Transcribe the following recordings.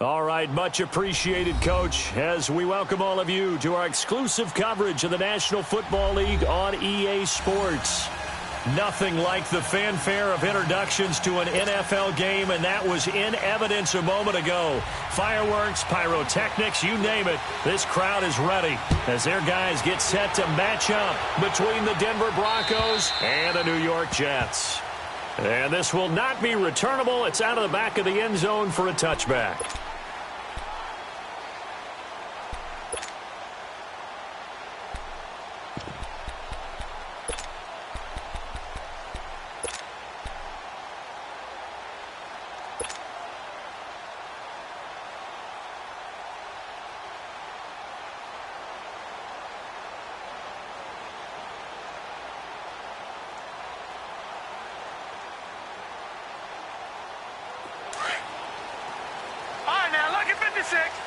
All right, much appreciated, Coach, as we welcome all of you to our exclusive coverage of the National Football League on EA Sports. Nothing like the fanfare of introductions to an NFL game, and that was in evidence a moment ago. Fireworks, pyrotechnics, you name it, this crowd is ready as their guys get set to match up between the Denver Broncos and the New York Jets. And this will not be returnable. It's out of the back of the end zone for a touchback.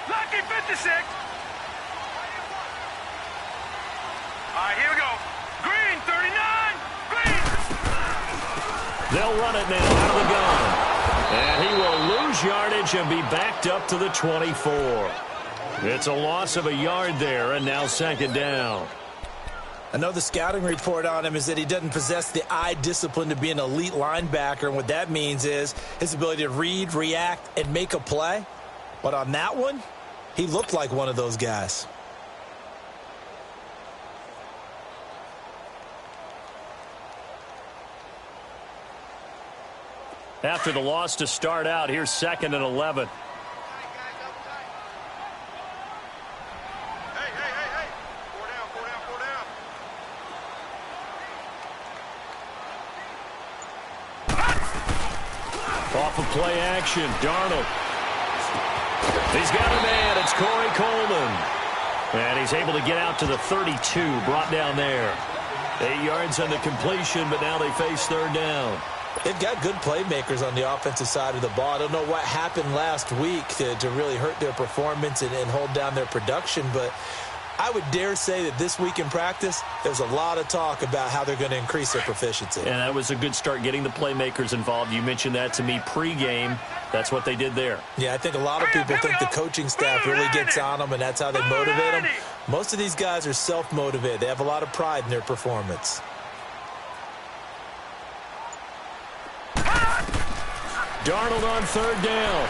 Lucky 56. All right, here we go. Green, 39. Green. They'll run it now out of the gun. And he will lose yardage and be backed up to the 24. It's a loss of a yard there, and now second down. I know the scouting report on him is that he doesn't possess the eye discipline to be an elite linebacker, and what that means is his ability to read, react, and make a play. But on that one, he looked like one of those guys. After the loss to start out, here's 2nd and 11. Off of play action, Darnold. He's got a man. It's Corey Coleman. And he's able to get out to the 32, brought down there. 8 yards on the completion, but now they face third down. They've got good playmakers on the offensive side of the ball. I don't know what happened last week to really hurt their performance and hold down their production, but I would dare say that this week in practice, there's a lot of talk about how they're going to increase their proficiency. And that was a good start, getting the playmakers involved. You mentioned that to me pregame. That's what they did there. Yeah, I think a lot of people think the coaching staff really gets on them, and that's how they motivate them. Most of these guys are self-motivated. They have a lot of pride in their performance. Darnold on third down.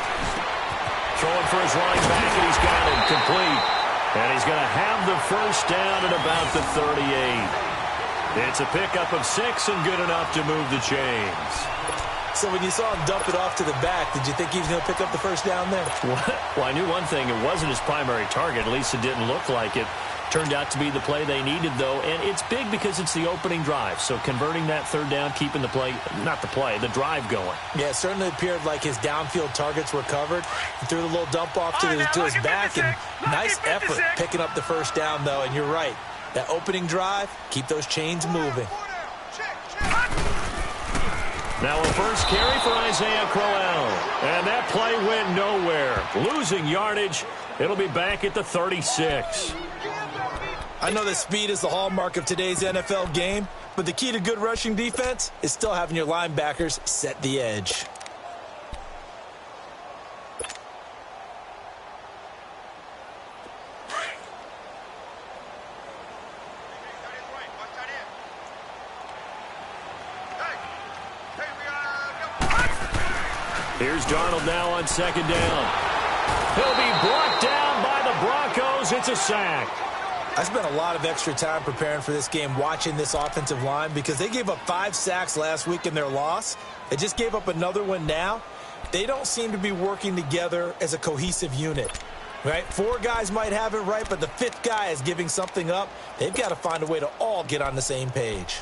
Throwing for his running back, and he's got him complete. And he's going to have the first down at about the 38. It's a pickup of 6 and good enough to move the chains. So when you saw him dump it off to the back, did you think he was going to pick up the first down there? Well, I knew one thing. It wasn't his primary target. At least it didn't look like it. Turned out to be the play they needed, though. And it's big because it's the opening drive. So converting that third down, keeping the play, not the play, the drive going. Yeah, it certainly appeared like his downfield targets were covered. He threw the little dump off to his back, and nice effort picking up the first down, though. And you're right. That opening drive, keep those chains moving. Now a first carry for Isaiah Crowell. And that play went nowhere. Losing yardage. It'll be back at the 36. I know that speed is the hallmark of today's NFL game, but the key to good rushing defense is still having your linebackers set the edge. Here's Darnold now on second down. He'll be brought down by the Broncos. It's a sack. I spent a lot of extra time preparing for this game, watching this offensive line, because they gave up 5 sacks last week in their loss. They just gave up another one now. They don't seem to be working together as a cohesive unit, right? 4 guys might have it right, but the 5th guy is giving something up. They've got to find a way to all get on the same page.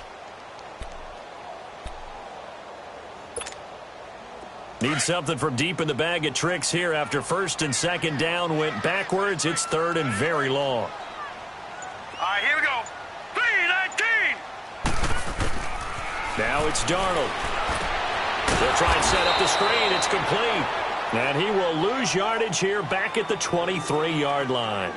Need something from deep in the bag of tricks here after first and second down went backwards. It's third and very long. All right, here we go. 3-19. Now it's Darnold. They'll try and set up the screen. It's complete. And he will lose yardage here back at the 23-yard line.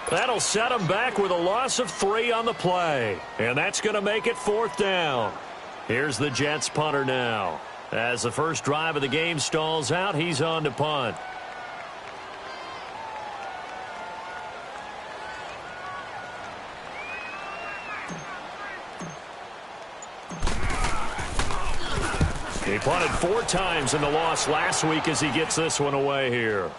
That'll set him back with a loss of 3 on the play. And that's going to make it 4th down. Here's the Jets punter now. As the first drive of the game stalls out, he's on to punt. He punted 4 times in the loss last week as he gets this one away here.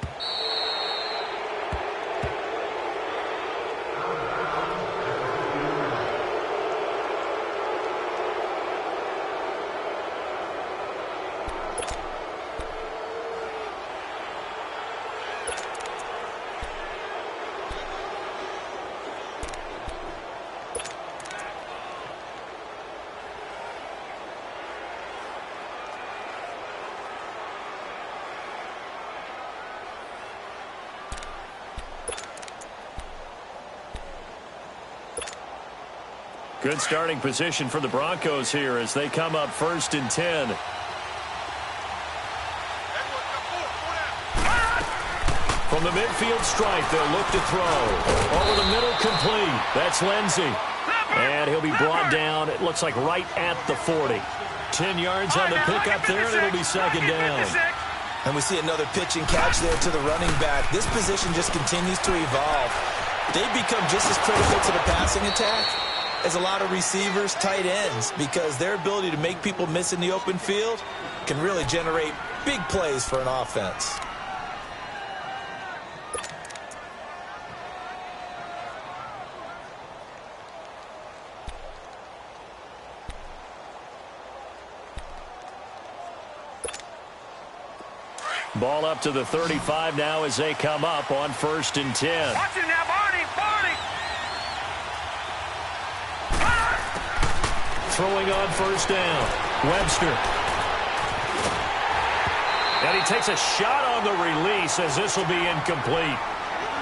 Good starting position for the Broncos here as they come up 1st and 10. From the midfield stripe, they'll look to throw. Over the middle, complete. That's Lindsey. And he'll be brought down, it looks like right at the 40. 10 yards on the pickup there, and it'll be 2nd down. And we see another pitch and catch there to the running back. This position just continues to evolve. They become just as critical to the passing attack as a lot of receivers, tight ends, because their ability to make people miss in the open field can really generate big plays for an offense. Ball up to the 35 now as they come up on 1st and 10. Watch it now, Barney! Throwing on 1st down. Webster. And he takes a shot on the release as this will be incomplete.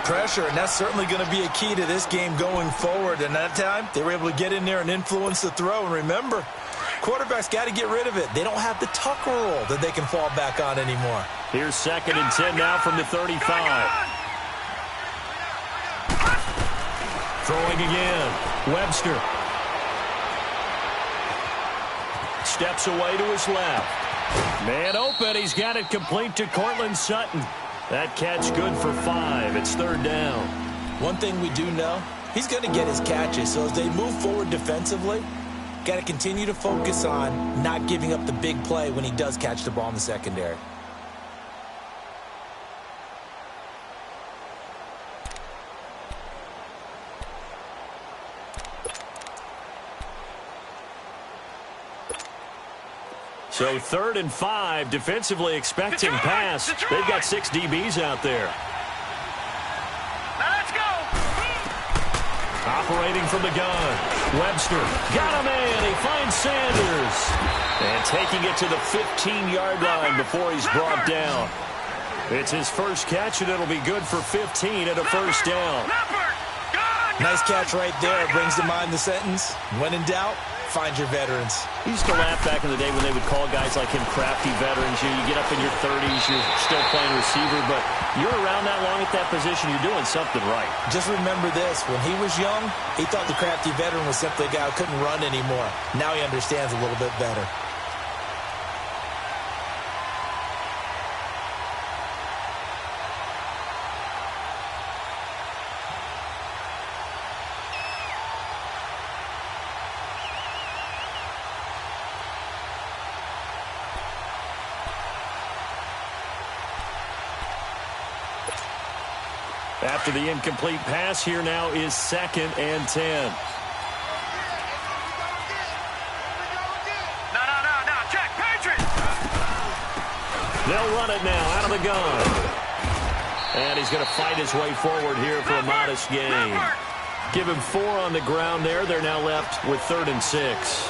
Pressure, and that's certainly going to be a key to this game going forward. And that time, they were able to get in there and influence the throw. And remember, quarterbacks got to get rid of it. They don't have the Tucker rule that they can fall back on anymore. Here's 2nd and 10 now from the 35. Throwing again. Webster. Steps away to his left. Man open. He's got it complete to Cortland Sutton. That catch good for 5. It's 3rd down. One thing we do know, he's going to get his catches. So as they move forward defensively, got to continue to focus on not giving up the big play when he does catch the ball in the secondary. So 3rd and 5, defensively expecting pass. They've got 6 DBs out there. Now let's go! Operating from the gun. Webster got a man. He finds Sanders. And taking it to the 15-yard line before he's brought down. It's his first catch, and it'll be good for 15 at a 1st down. Nice catch right there. Brings to mind the sentence, when in doubt, find your veterans. We used to laugh back in the day when they would call guys like him crafty veterans. You get up in your 30s, you're still playing receiver, but you're around that long at that position, you're doing something right. Just remember this, when he was young, he thought the crafty veteran was simply a guy who couldn't run anymore. Now he understands a little bit better. After the incomplete pass, here now is 2nd and 10. No, check, Patriots! They'll run it now out of the gun. And he's going to fight his way forward here for a modest gain. Give him 4 on the ground there. They're now left with 3rd and 6.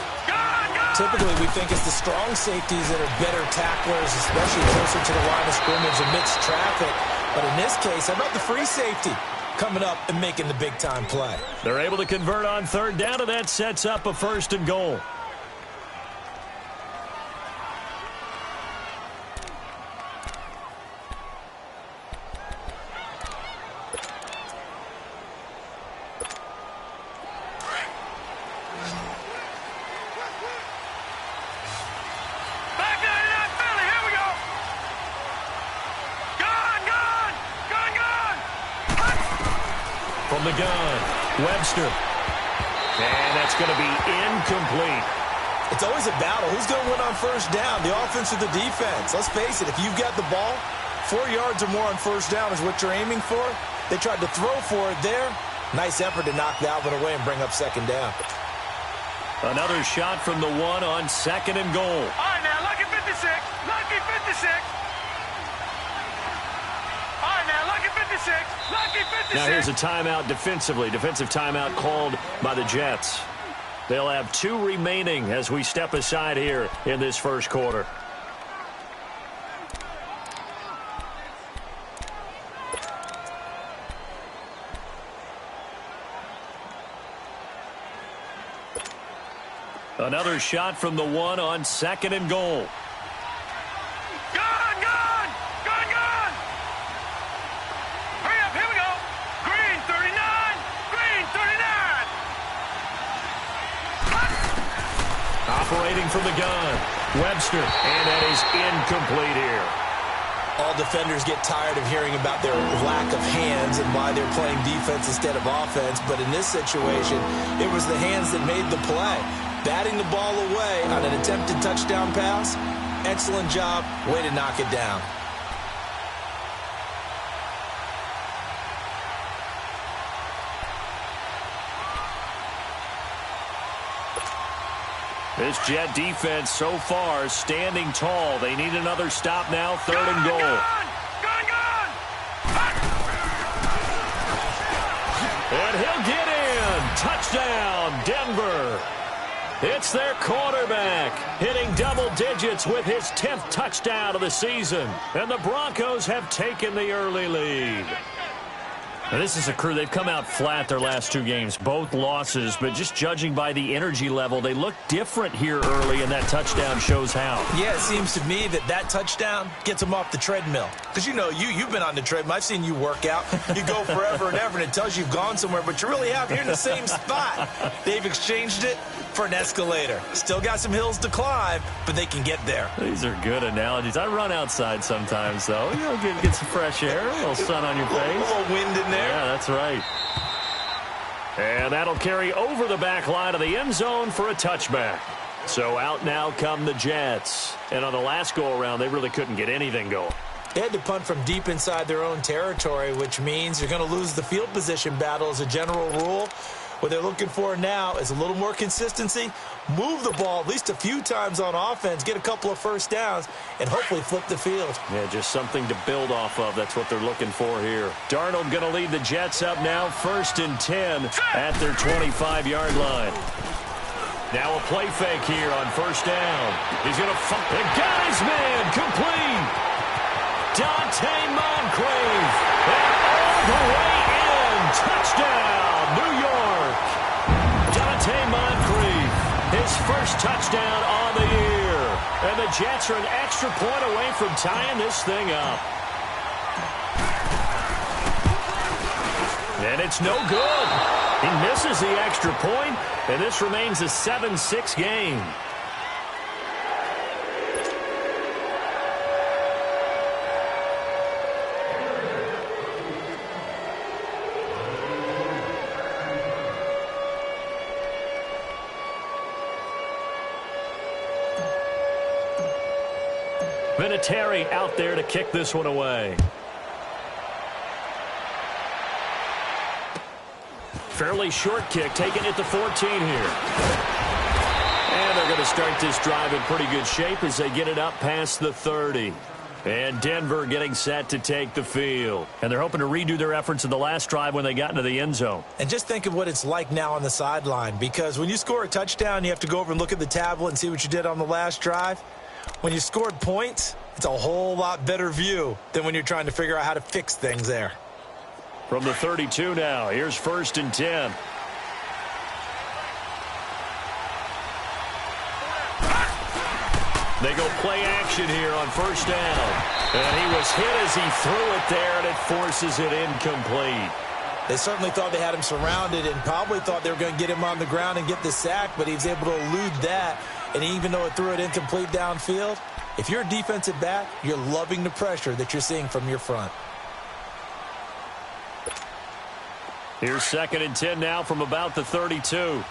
Typically, we think it's the strong safeties that are better tacklers, especially closer to the line of scrimmage amidst traffic. But in this case, how about the free safety coming up and making the big-time play? They're able to convert on 3rd down, and that sets up a 1st and goal. From the gun, Webster. And that's going to be incomplete. It's always a battle. Who's going to win on first down, the offense or the defense? Let's face it, if you've got the ball, 4 yards or more on first down is what you're aiming for. They tried to throw for it there. Nice effort to knock that one away and bring up second down. Another shot from the 1 on 2nd and goal. All right, now, lucky 56. Lucky 56. All right, now, lucky 56. Lucky 56. Now here's a timeout defensively. Defensive timeout called by the Jets. They'll have 2 remaining as we step aside here in this first quarter. Another shot from the 1 on 2nd and goal. Gone, gone, gone, gone. Hurry up, here we go. Green 39, green 39. Operating from the gun, Webster, and that is incomplete here. All defenders get tired of hearing about their lack of hands and why they're playing defense instead of offense, but in this situation, it was the hands that made the play. Batting the ball away on an attempted touchdown pass, excellent job, way to knock it down. This Jet defense so far standing tall. They need another stop now, 3rd and goal. Gone, gone. And he'll get in. Touchdown, Denver. It's their quarterback hitting double digits with his 10th touchdown of the season. And the Broncos have taken the early lead. Now, this is a crew. They've come out flat their last 2 games, both losses, but just judging by the energy level, they look different here early, and that touchdown shows how. Yeah, it seems to me that touchdown gets them off the treadmill. Because, you know, you've been on the treadmill. I've seen you work out. You go forever and ever, and it tells you've gone somewhere, but you really have. You're in the same spot. They've exchanged it for an escalator. Still got some hills to climb, but they can get there. These are good analogies. I run outside sometimes, though. You know, get some fresh air, a little sun on your face. A little wind in there. Yeah, that's right. And that'll carry over the back line of the end zone for a touchback. So out now come the Jets. And on the last go-around, they really couldn't get anything going. They had to punt from deep inside their own territory, which means you're going to lose the field position battle as a general rule. What they're looking for now is a little more consistency, move the ball at least a few times on offense, get a couple of first downs, and hopefully flip the field. Yeah, just something to build off of. That's what they're looking for here. Darnold going to lead the Jets up now, 1st and 10 at their 25-yard line. Now a play fake here on first down. He's going to and got his man complete. Dante Moncrief. And all the way in. Touchdown, New York. Dante Moncrief, his first touchdown on the year. And the Jets are an extra point away from tying this thing up. And it's no good. He misses the extra point, and this remains a 7-6 game. Vinatieri out there to kick this one away. Fairly short kick, taken at the 14 here. And they're going to start this drive in pretty good shape as they get it up past the 30. And Denver getting set to take the field. And they're hoping to redo their efforts in the last drive when they got into the end zone. And just think of what it's like now on the sideline, because when you score a touchdown, you have to go over and look at the tablet and see what you did on the last drive. When you scored points, it's a whole lot better view than when you're trying to figure out how to fix things there. From the 32 now, here's 1st and 10. They go play action here on first down. And he was hit as he threw it there, and it forces it incomplete. They certainly thought they had him surrounded and probably thought they were going to get him on the ground and get the sack, but he was able to elude that. And even though it threw it incomplete downfield, if you're a defensive back, you're loving the pressure that you're seeing from your front. Here's 2nd and 10 now from about the 32.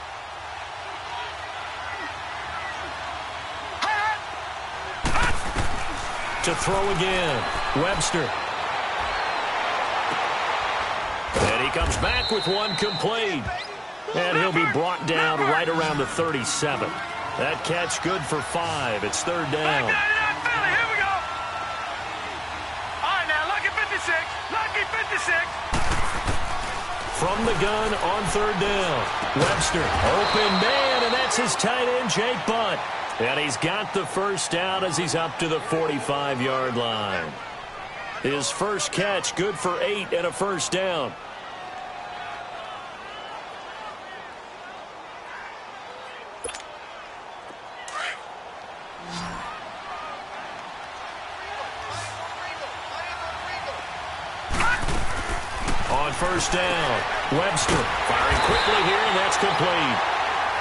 to throw again. Webster. And he comes back with one complete. And he'll be brought down right around the 37. That catch good for 5. It's third down. Here we go. All right, now, lucky 56. Lucky 56. From the gun on third down. Webster, open man, and that's his tight end, Jake Butt. And he's got the first down as he's up to the 45-yard line. His first catch, good for 8 and a first down. On first down, Webster firing quickly here, and that's complete.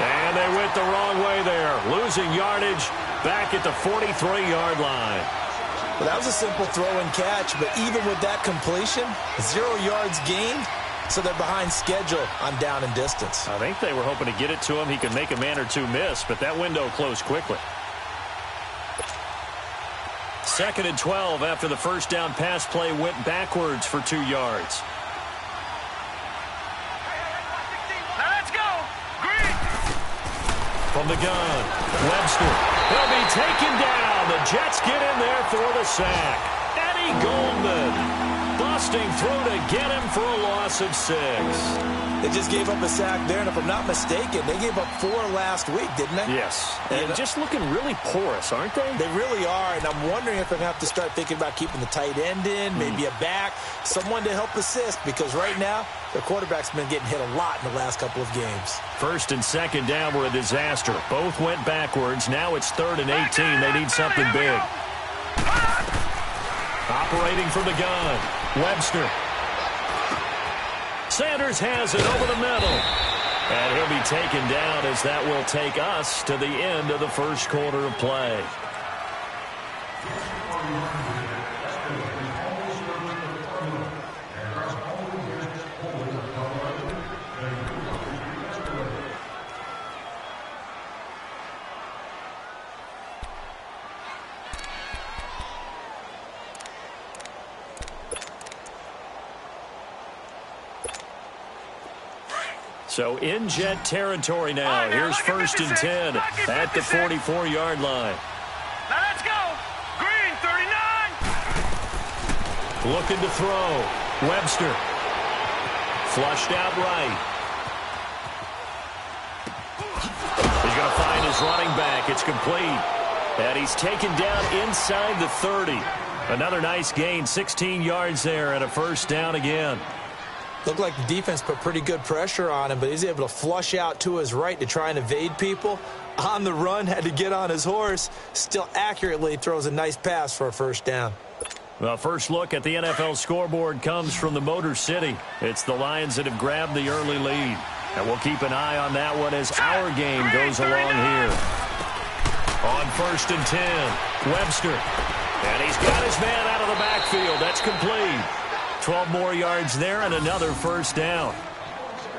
And they went the wrong way there, losing yardage back at the 43-yard line. Well, that was a simple throw and catch, but even with that completion, 0 yards gained, so they're behind schedule on down and distance. I think they were hoping to get it to him. He could make a man or two miss, but that window closed quickly. 2nd and 12 after the first down pass play went backwards for 2 yards. From the gun, Webster. He'll be taken down. The Jets get in there for the sack. Eddie Goldman busting through to get him for a loss of 6. They just gave up a sack there, and if I'm not mistaken, they gave up 4 last week, didn't they? Yes, and just looking really porous, aren't they? They really are, and I'm wondering if they're going to have to start thinking about keeping the tight end in, maybe a back, someone to help assist, because right now, their quarterback's been getting hit a lot in the last couple of games. First and second down were a disaster. Both went backwards. Now it's 3rd and 18. They need something big. Operating from the gun, Webster. Sanders has it over the middle. And he'll be taken down as that will take us to the end of the first quarter of play. So in Jet territory now. Here's 1st and 10 at the 44-yard line. Now let's go. Green, 39. Looking to throw. Webster. Flushed out right. He's going to find his running back. It's complete. And he's taken down inside the 30. Another nice gain, 16 yards there, and a first down again. Looked like the defense put pretty good pressure on him, but he's able to flush out to his right to try and evade people. On the run, had to get on his horse. Still accurately throws a nice pass for a first down. Well, first look at the NFL scoreboard comes from the Motor City. It's the Lions that have grabbed the early lead. And we'll keep an eye on that one as our game goes along here. On 1st and 10, Webster. And he's got his man out of the backfield. That's complete. 12 more yards there and another first down.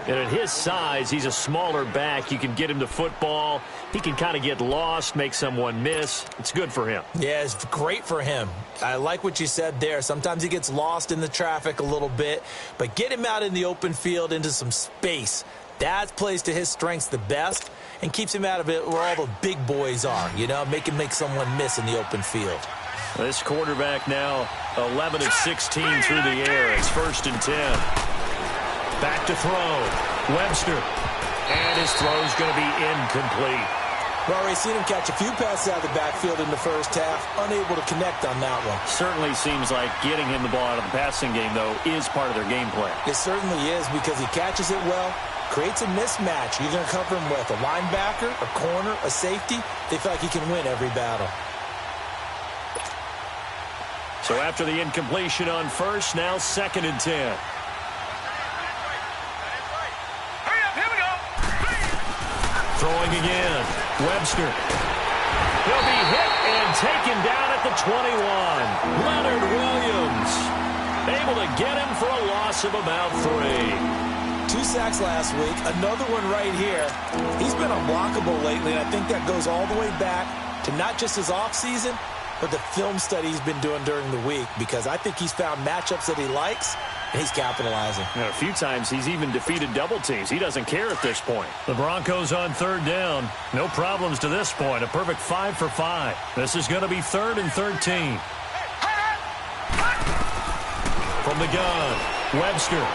And at his size, he's a smaller back. You can get him to football. He can kind of get lost, make someone miss. It's good for him. Yeah, it's great for him. I like what you said there. Sometimes he gets lost in the traffic a little bit, but get him out in the open field into some space. That plays to his strengths the best and keeps him out of it where all the big boys are, you know, make someone miss in the open field. This quarterback now 11 of 16 through the air. It's 1st and 10. Back to throw. Webster. And his throw's going to be incomplete. We've already seen him catch a few passes out of the backfield in the first half. Unable to connect on that one. Certainly seems like getting him the ball out of the passing game, though, is part of their game plan. It certainly is because he catches it well, creates a mismatch. You're going to cover him with a linebacker, a corner, a safety. They feel like he can win every battle. So after the incompletion on first, now 2nd and 10. Hurry up, here we go. Throwing again. Webster. He'll be hit and taken down at the 21. Leonard Williams able to get him for a loss of about 3. 2 sacks last week, another one right here. He's been unblockable lately, and I think that goes all the way back to not just his offseason, with the film study he's been doing during the week, because I think he's found matchups that he likes, and he's capitalizing. And a few times he's even defeated double teams. He doesn't care at this point. The Broncos on third down. No problems to this point. A perfect 5 for 5. This is going to be 3rd and 13. From the gun, Webster.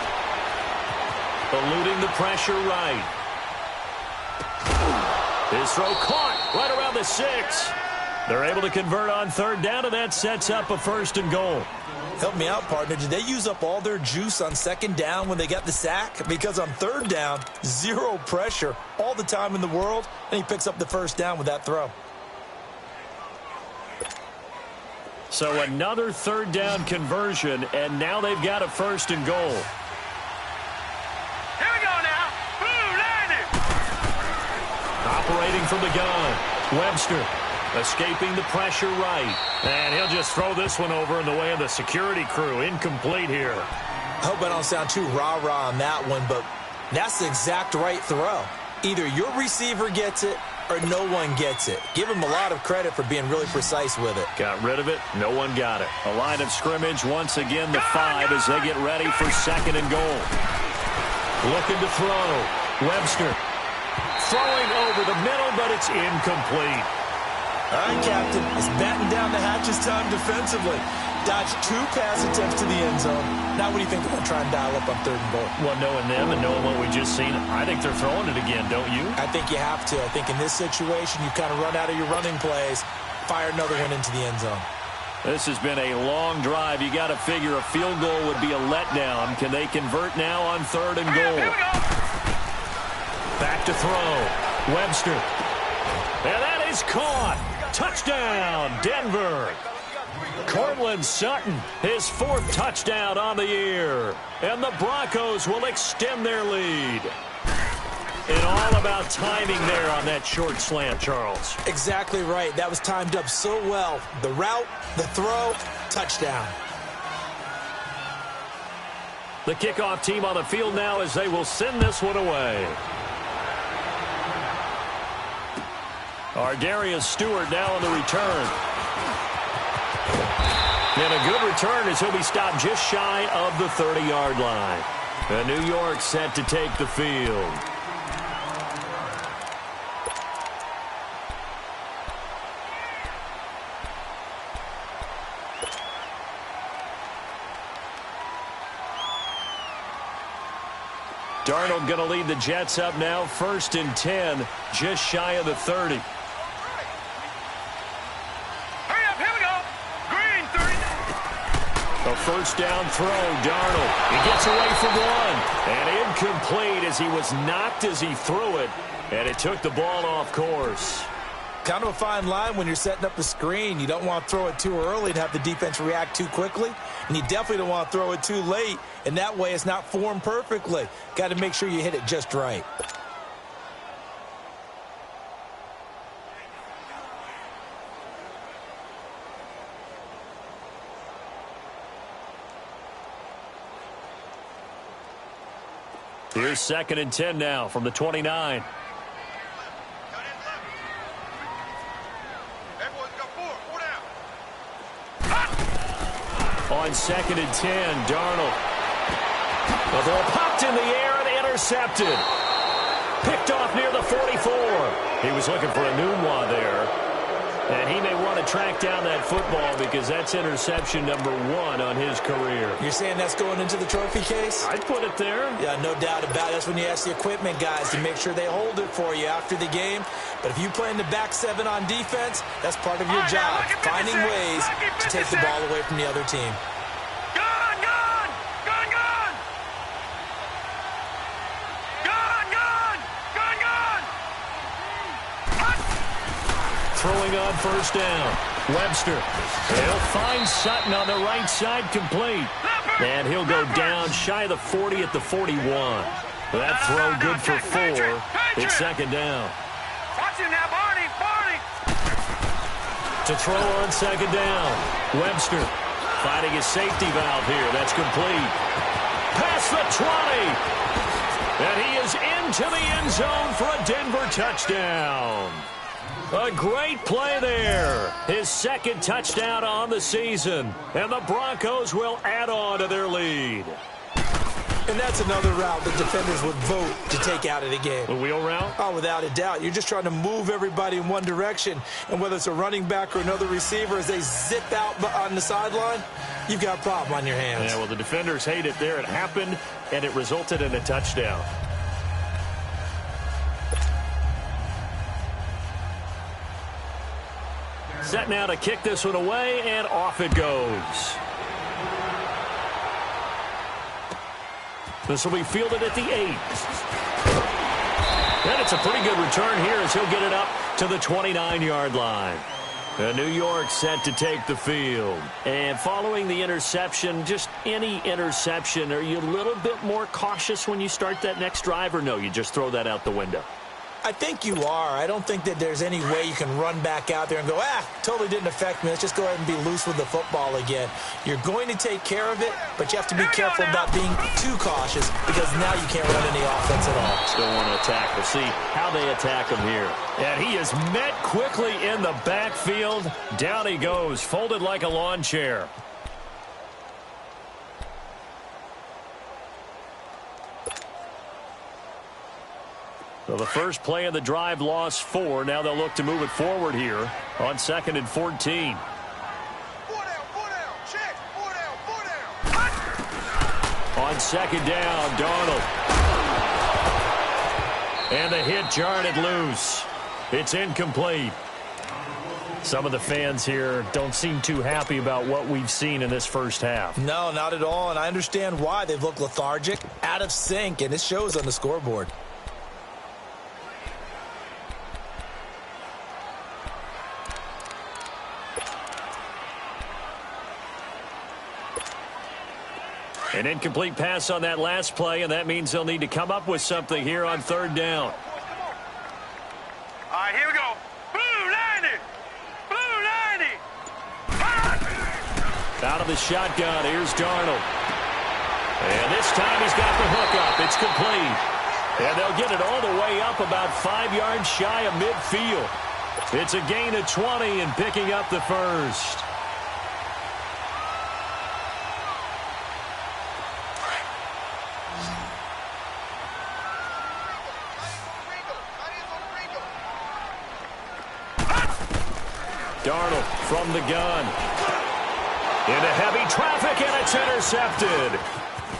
Eluding the pressure right. His throw caught right around the 6. They're able to convert on third down, and that sets up a 1st and goal. Help me out, partner. Did they use up all their juice on 2nd down when they got the sack? Because on 3rd down, 0 pressure all the time in the world, and he picks up the 1st down with that throw. So another 3rd down conversion, and now they've got a 1st and goal. Here we go now. Blue line it. Operating from the gun, Webster. Escaping the pressure right. And he'll just throw this one over in the way of the security crew. Incomplete here. I hope I don't sound too rah-rah on that one, but that's the exact right throw. Either your receiver gets it or no one gets it. Give him a lot of credit for being really precise with it. Got rid of it. No one got it. A line of scrimmage once again, the 5 as they get ready for 2nd and goal. Looking to throw. Webster. Throwing over the middle, but it's incomplete. All right, Captain. It's batten down the hatches time defensively. Dodged 2 pass attempts to the end zone. Now what do you think they're going to try and dial up on 3rd and goal? Well, knowing them and knowing what we just seen, I think they're throwing it again, don't you? I think you have to. I think in this situation, you kind of run out of your running plays, fire another one into the end zone. This has been a long drive. You got to figure a field goal would be a letdown. Can they convert now on 3rd and goal? Back to throw. Webster. And that is caught. Touchdown, Denver. Cortland Sutton, his 4th touchdown on the year. And the Broncos will extend their lead. And all about timing there on that short slant, Charles. Exactly right. That was timed up so well. The route, the throw, touchdown. The kickoff team on the field now as they will send this one away. Darius Stewart now on the return. And a good return as he'll be stopped just shy of the 30-yard line. And New York set to take the field. Darnold going to lead the Jets up now, 1st and 10, just shy of the 30. Hurry up, here we go. Green 30. A 1st down throw, Darnold. He gets away from one. And incomplete as he was knocked as he threw it. And it took the ball off course. Kind of a fine line when you're setting up a screen. You don't want to throw it too early and have the defense react too quickly. And you definitely don't want to throw it too late. And that way it's not formed perfectly. Got to make sure you hit it just right. Here's 2nd and 10 now from the 29. On 2nd and 10, Darnold. The ball popped in the air and intercepted. Picked off near the 44. He was looking for a Nunwa there. And he may want to track down that football because that's interception number 1 on his career. You're saying that's going into the trophy case? I'd put it there. Yeah, no doubt about it. That's when you ask the equipment guys to make sure they hold it for you after the game. But if you play in the back 7 on defense, that's part of your job, finding ways to take the ball away from the other team. Throwing on 1st down. Webster. He'll find Sutton on the right side, complete. And he'll go down shy of the 40 at the 41. That throw good for 4. It's 2nd down. Watch him now, Barney. To throw on 2nd down. Webster finding his safety valve here. That's complete. Past the 20. And he is into the end zone for a Denver touchdown. A great play there. His second touchdown on the season. And the Broncos will add on to their lead. And that's another route the defenders would vote to take out of the game. The wheel route? Oh, without a doubt. You're just trying to move everybody in one direction. And whether it's a running back or another receiver, as they zip out on the sideline, you've got a problem on your hands. Yeah, well, the defenders hate it there. It happened, and it resulted in a touchdown. Set now to kick this one away, and off it goes. This will be fielded at the 8. And it's a pretty good return here as he'll get it up to the 29-yard line. New York set to take the field. And following the interception, just any interception, are you a little bit more cautious when you start that next drive, or no, you just throw that out the window? I think you are. I don't think that there's any way you can run back out there and go, totally didn't affect me. Let's just go ahead and be loose with the football again. You're going to take care of it, but you have to be careful about being too cautious because now you can't run any offense at all. Still want to attack. We'll see how they attack him here. And he is met quickly in the backfield. Down he goes, folded like a lawn chair. So the first play of the drive lost 4. Now they'll look to move it forward here on 2nd and 14. 4 down, check, 4 down. On 2nd down, Darnold. And the hit jarred it loose. It's incomplete. Some of the fans here don't seem too happy about what we've seen in this first half. No, not at all, and I understand why. They've looked lethargic, out of sync, and it shows on the scoreboard. An incomplete pass on that last play, and that means they'll need to come up with something here on 3rd down. All right, here we go. Blue 90. Blue 90. Out of the shotgun, here's Darnold. And this time he's got the hook up. It's complete. And they'll get it all the way up about 5 yards shy of midfield. It's a gain of 20 and picking up the first. Darnold from the gun. Into heavy traffic, and it's intercepted.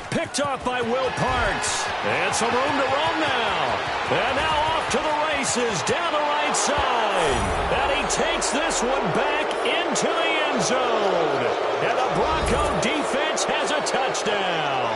Picked off by Will Parks. And some room to roam now. And now off to the races down the right side. And he takes this one back into the end zone. And the Bronco defense has a touchdown.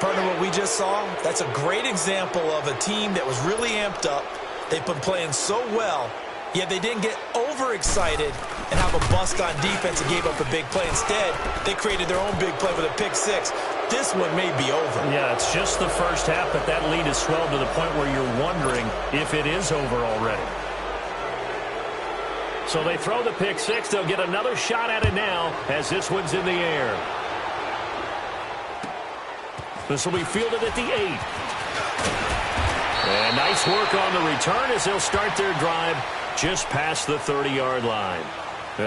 Partner, what we just saw, that's a great example of a team that was really amped up. They've been playing so well, yet they didn't get overexcited and have a bust on defense and gave up a big play. Instead, they created their own big play with a pick 6. This one may be over. Yeah, it's just the first half, but that lead has swelled to the point where you're wondering if it is over already. So they throw the pick 6. They'll get another shot at it now as this one's in the air. This will be fielded at the 8. And nice work on the return as they'll start their drive just past the 30-yard line.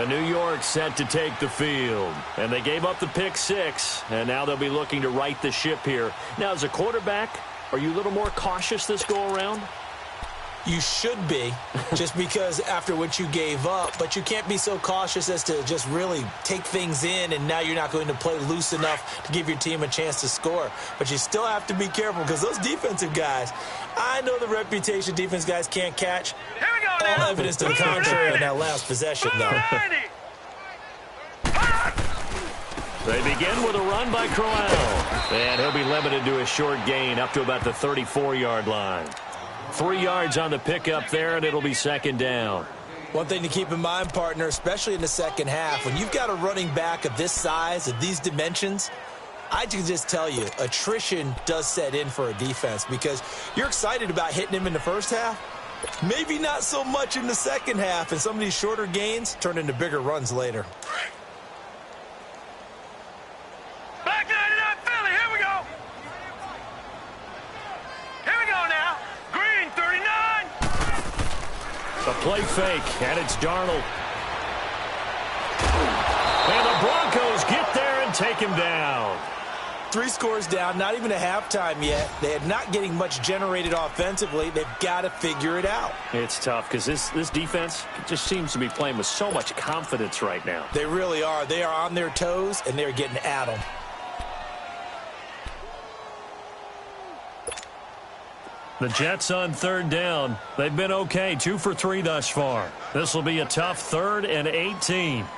New York set to take the field. And they gave up the pick 6, and now they'll be looking to right the ship here. Now, as a quarterback, are you a little more cautious this go-around? You should be, just because after what you gave up, but you can't be so cautious as to just really take things in, and now you're not going to play loose enough to give your team a chance to score. But you still have to be careful because those defensive guys, I know the reputation defense guys can't catch. Here we go All now. evidence to the contrary on that last possession, though. 90. They begin with a run by Crowell. And he'll be limited to a short gain up to about the 34-yard line. 3 yards on the pickup there, and it'll be 2nd down. One thing to keep in mind, partner, especially in the second half, when you've got a running back of this size, of these dimensions, I can just tell you, attrition does set in for a defense because you're excited about hitting him in the first half. Maybe not so much in the second half, and some of these shorter gains turn into bigger runs later. Back 99 Philly, here we go. Here we go now. Green 39. A play fake, and it's Darnold. And the Broncos get there and take him down. 3 scores down, not even a halftime yet. They are not getting much generated offensively. They've got to figure it out. It's tough because this defense just seems to be playing with so much confidence right now. They really are. They are on their toes, and they're getting at them. The Jets on 3rd down. They've been okay, 2 for 3 thus far. This will be a tough 3rd and 18. All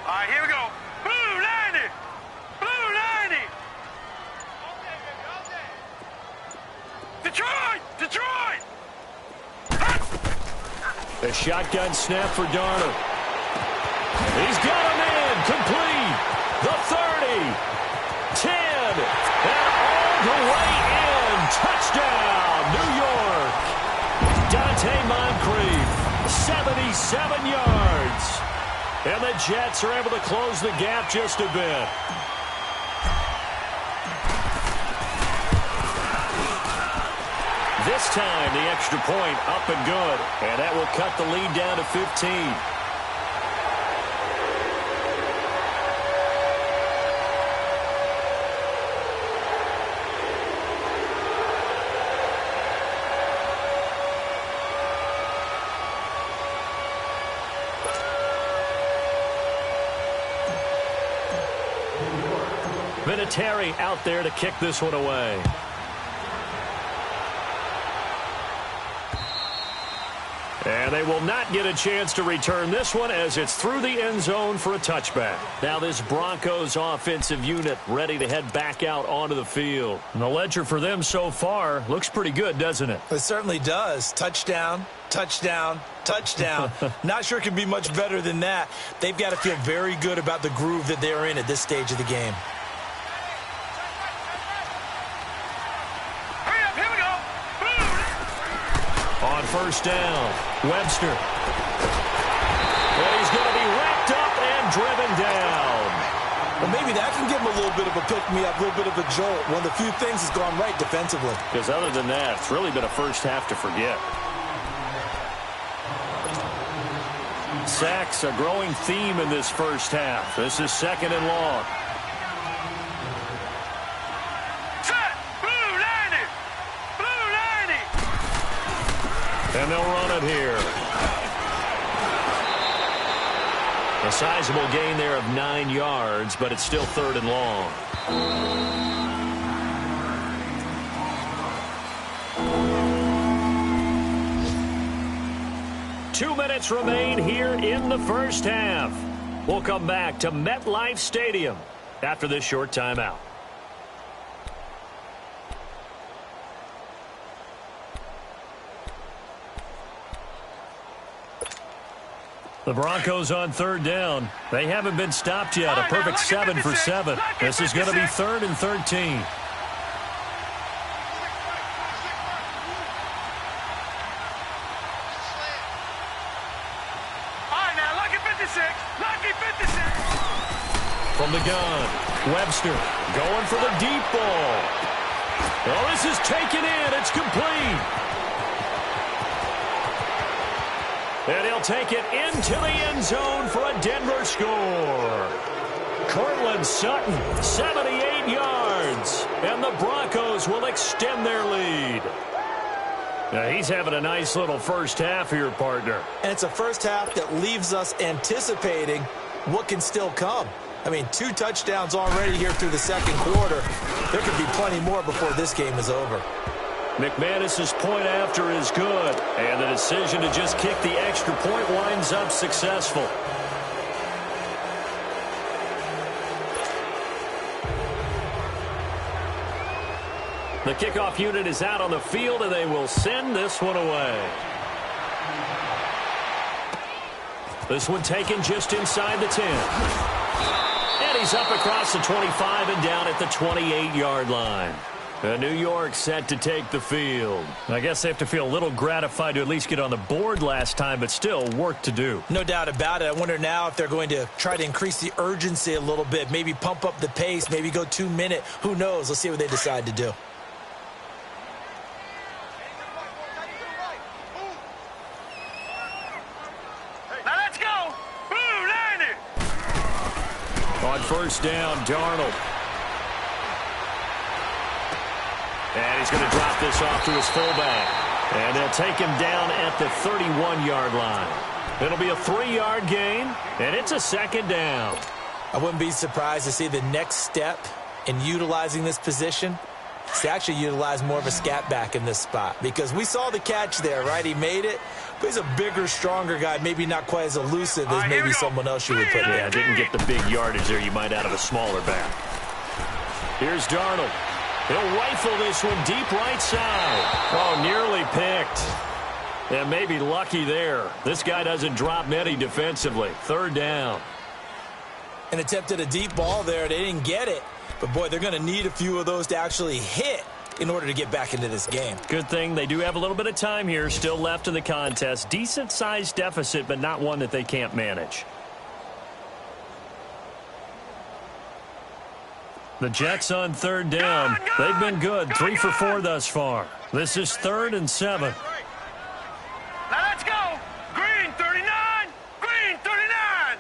right, here we go. Blue 90. Blue 90. Detroit! Detroit! A shotgun snap for Darnold. He's got a man complete. The 30. 10. And all the way in. Touchdown, New York. Dante Moncrief, 77 yards. And the Jets are able to close the gap just a bit. This time, the extra point up and good. And that will cut the lead down to 15. Vinatieri out there to kick this one away. And they will not get a chance to return this one as it's through the end zone for a touchback. Now this Broncos offensive unit ready to head back out onto the field. And the ledger for them so far looks pretty good, doesn't it? It certainly does. Touchdown, touchdown, touchdown. Not sure it can be much better than that. They've got to feel very good about the groove that they're in at this stage of the game. Hurry up, here we go. On 1st down, Webster. And he's going to be wrapped up and driven down. Well, maybe that can give him a little bit of a pick-me-up, a little bit of a jolt. One of the few things has gone right defensively. Because other than that, it's really been a first half to forget. Sacks, a growing theme in this first half. This is 2nd and long. Set. Blue 90. Blue 90. And they'll run it here. A sizable gain there of 9 yards, but it's still 3rd and long. Two minutes remain here in the first half. We'll come back to MetLife Stadium after this short timeout. The Broncos on 3rd down. They haven't been stopped yet. A perfect 7 for 7. This is going to be 3rd and 13. From the gun, Webster going for the deep ball. Oh, this is taken in. It's complete. And he'll take it into the end zone for a Denver score. Cortland Sutton, 78 yards. And the Broncos will extend their lead. Now, he's having a nice little first half here, partner. And it's a first half that leaves us anticipating what can still come. I mean, 2 touchdowns already here through the second quarter. There could be plenty more before this game is over. McManus's point after is good. And the decision to just kick the extra point winds up successful. The kickoff unit is out on the field, and they will send this one away. This one taken just inside the 10. And he's up across the 25 and down at the 28-yard line. New York set to take the field. I guess they have to feel a little gratified to at least get on the board last time, but still work to do. No doubt about it. I wonder now if they're going to try to increase the urgency a little bit, maybe pump up the pace, maybe go 2-minute. Who knows? Let's see what they decide to do. On first down, Darnold. And he's going to drop this off to his fullback. And they'll take him down at the 31-yard line. It'll be a 3-yard gain, and it's a second down. I wouldn't be surprised to see the next step in utilizing this position is to actually utilize more of a scat back in this spot, because we saw the catch there, right? He made it, but he's a bigger, stronger guy, maybe not quite as elusive as maybe someone else you would put in. Yeah, didn't get the big yardage there you might out of a smaller back. Here's Darnold. He'll rifle this one deep right side. Oh, nearly picked. And maybe lucky there. This guy doesn't drop many defensively. Third down. And attempted a deep ball there. They didn't get it. But, boy, they're going to need a few of those to actually hit in order to get back into this game. Good thing they do have a little bit of time here still left in the contest. Decent-sized deficit, but not one that they can't manage. The Jets on third down. They've been good. 3 for 4 thus far. This is 3rd and 7. Now let's go. Green 39. Green 39.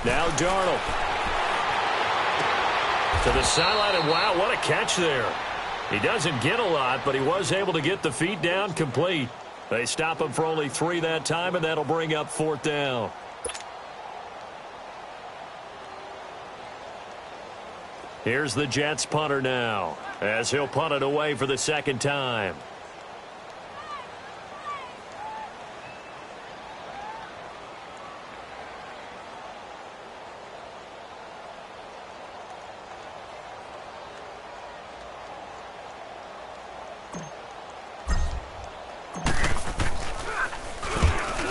Now Darnold. To the sideline, and wow, what a catch there. He doesn't get a lot, but he was able to get the feet down complete. They stop him for only 3 that time, and that'll bring up 4th down. Here's the Jets punter now, as he'll punt it away for the second time.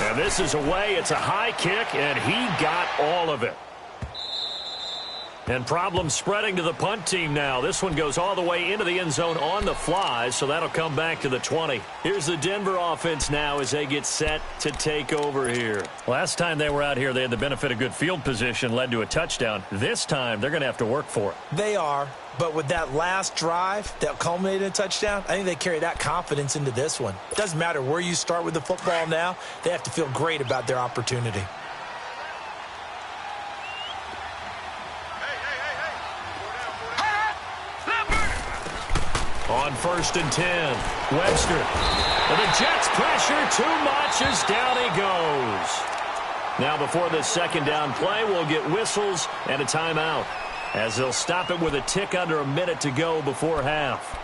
And this is away. It's a high kick, and he got all of it. And problems spreading to the punt team now. This one goes all the way into the end zone on the fly, so that'll come back to the 20. Here's the Denver offense now as they get set to take over here. Last time they were out here, they had the benefit of good field position, led to a touchdown. This time, they're going to have to work for it. They are, but with that last drive that culminated in a touchdown, I think they carry that confidence into this one. It doesn't matter where you start with the football now. They have to feel great about their opportunity. On 1st and 10, Webster. And the Jets pressure too much as down he goes. Now before this second down play, we'll get whistles and a timeout, as they'll stop it with a tick under a minute to go before half.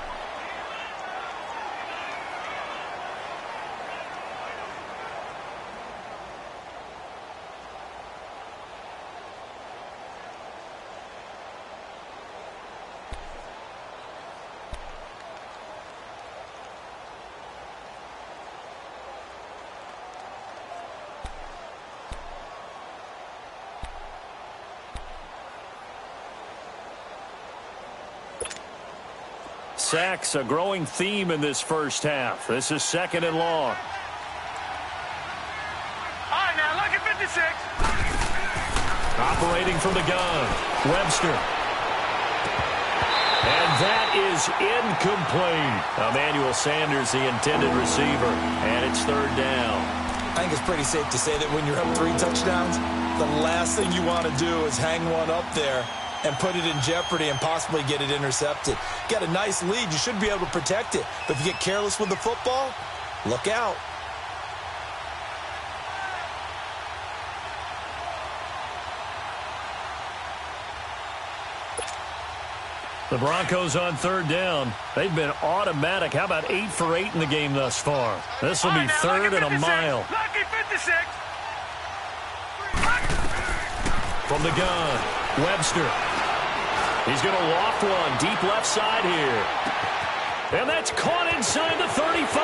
Sacks, a growing theme in this first half. This is 2nd and long. All right, now look at 56. Operating from the gun, Webster. And that is incomplete. Emmanuel Sanders, the intended receiver, and it's 3rd down. I think it's pretty safe to say that when you're up 3 touchdowns, the last thing you want to do is hang one up there and put it in jeopardy and possibly get it intercepted. Got a nice lead. You should be able to protect it. But if you get careless with the football, look out. The Broncos on 3rd down. They've been automatic. How about 8 for 8 in the game thus far? This will be 3rd and a mile. Lucky 56. From the gun, Webster. He's going to loft one deep left side here. And that's caught inside the 35.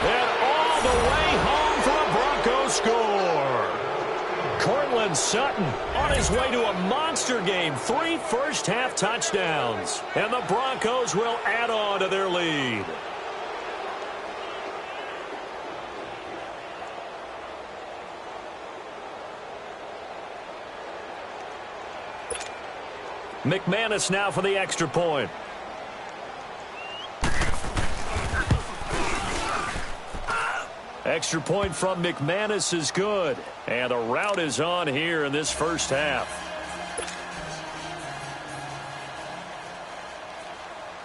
And all the way home for a Broncos score. Cortland Sutton on his way to a monster game. 3 first-half touchdowns. And the Broncos will add on to their lead. McManus now for the extra point. Extra point from McManus is good. And the rout is on here in this first half.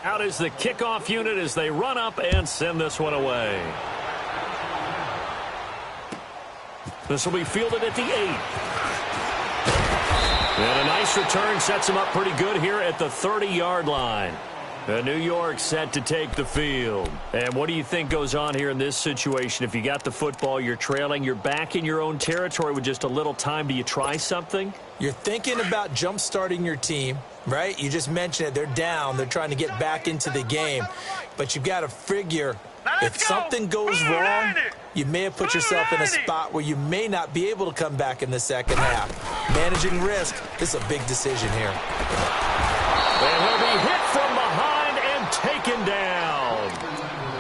Out is the kickoff unit as they run up and send this one away. This will be fielded at the 8. And a nice return sets him up pretty good here at the 30-yard line. New York set to take the field. And what do you think goes on here in this situation? If you got the football, you're trailing, you're back in your own territory with just a little time. Do you try something? You're thinking about jump-starting your team, right? You just mentioned it. They're down. They're trying to get back into the game. But you've got to figure if something goes wrong, you may have put yourself in a spot where you may not be able to come back in the second half. Managing risk, this is a big decision here. And he'll be hit from behind and taken down.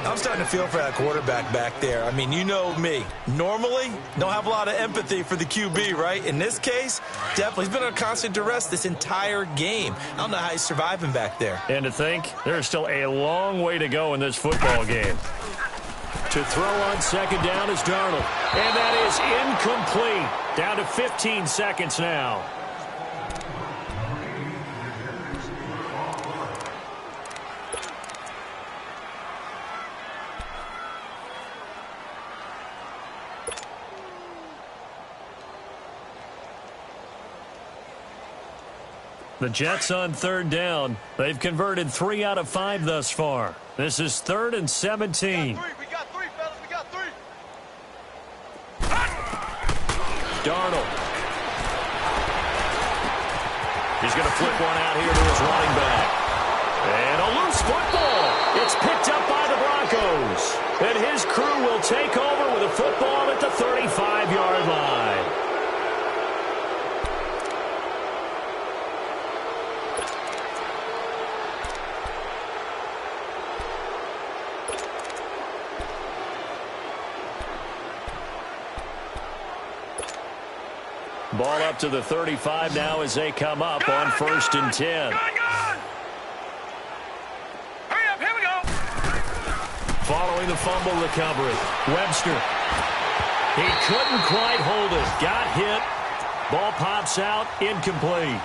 I'm starting to feel for that quarterback back there. I mean, you know me. Normally, don't have a lot of empathy for the QB, right? In this case, definitely. He's been on constant duress this entire game. I don't know how he's surviving back there. And to think, there's still a long way to go in this football game. To throw on second down is Darnold. And that is incomplete. Down to 15 seconds now. The Jets on third down. They've converted 3 out of 5 thus far. This is 3rd and 17. We got three, fellas. We got 3. Darnold. He's going to flip one out here to his running back. And a loose football. It's picked up by the Broncos. And his crew will take over with a football at the 35-yard line. Ball up to the 35 now as they come up on 1st and 10. Hurry up, here we go. Following the fumble recovery, Webster. He couldn't quite hold it. Got hit. Ball pops out, incomplete.